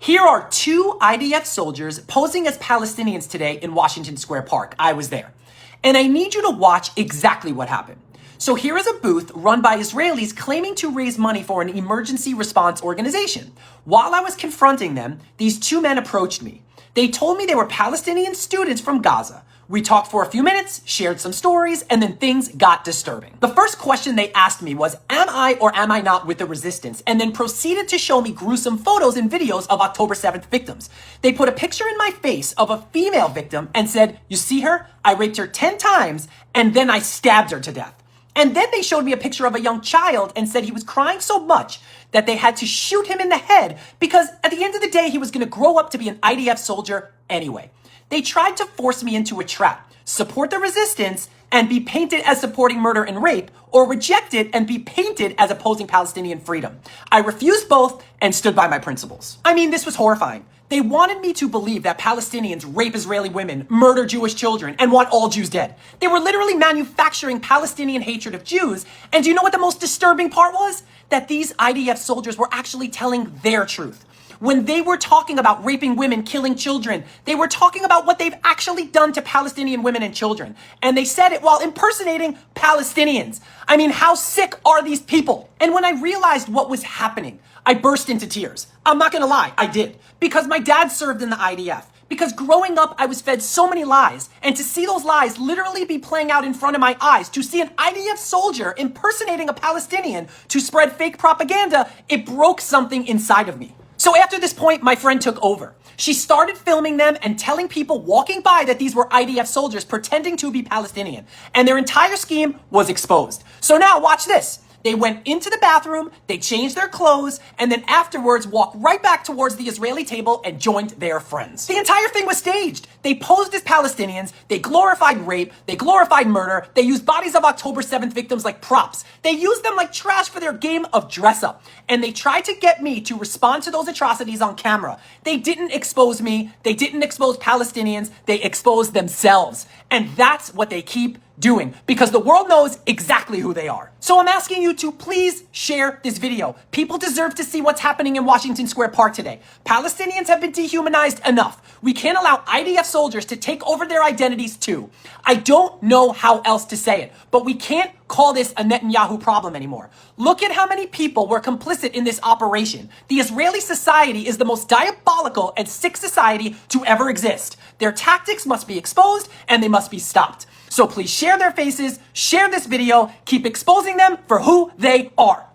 Here are two IDF soldiers posing as Palestinians today in Washington Square Park. I was there. And I need you to watch exactly what happened. So here is a booth run by Israelis claiming to raise money for an emergency response organization. While I was confronting them, these two men approached me. They told me they were Palestinian students from Gaza. We talked for a few minutes, shared some stories, and then things got disturbing. The first question they asked me was, am I or am I not with the resistance? And then proceeded to show me gruesome photos and videos of October 7th victims. They put a picture in my face of a female victim and said, you see her? I raped her 10 times and then I stabbed her to death. And then they showed me a picture of a young child and said he was crying so much that they had to shoot him in the head because at the end of the day, he was going to grow up to be an IDF soldier anyway. They tried to force me into a trap, support the resistance and be painted as supporting murder and rape, or reject it and be painted as opposing Palestinian freedom. I refused both and stood by my principles. I mean, this was horrifying. They wanted me to believe that Palestinians rape Israeli women, murder Jewish children, and want all Jews dead. They were literally manufacturing Palestinian hatred of Jews. And do you know what the most disturbing part was? That these IDF soldiers were actually telling their truth. When they were talking about raping women, killing children, they were talking about what they've actually done to Palestinian women and children. And they said it while impersonating Palestinians. I mean, how sick are these people? And when I realized what was happening, I burst into tears. I'm not gonna lie, I did. Because my dad served in the IDF. Because growing up, I was fed so many lies. And to see those lies literally be playing out in front of my eyes, to see an IDF soldier impersonating a Palestinian to spread fake propaganda, it broke something inside of me. So after this point, my friend took over. She started filming them and telling people walking by that these were IDF soldiers pretending to be Palestinian. And their entire scheme was exposed. So now watch this. They went into the bathroom, they changed their clothes, and then afterwards walked right back towards the Israeli table and joined their friends. The entire thing was staged. They posed as Palestinians, they glorified rape, they glorified murder, they used bodies of October 7th victims like props. They used them like trash for their game of dress up. And they tried to get me to respond to those atrocities on camera. They didn't expose me, they didn't expose Palestinians, they exposed themselves. And that's what they keep doing, because the world knows exactly who they are. So I'm asking you to please share this video. People deserve to see what's happening in Washington Square Park today. Palestinians have been dehumanized enough. We can't allow IDF soldiers to take over their identities too. I don't know how else to say it, but we can't call this a Netanyahu problem anymore. Look at how many people were complicit in this operation. The Israeli society is the most diabolical and sick society to ever exist. Their tactics must be exposed and they must be stopped. So please share their faces, share this video, keep exposing them for who they are.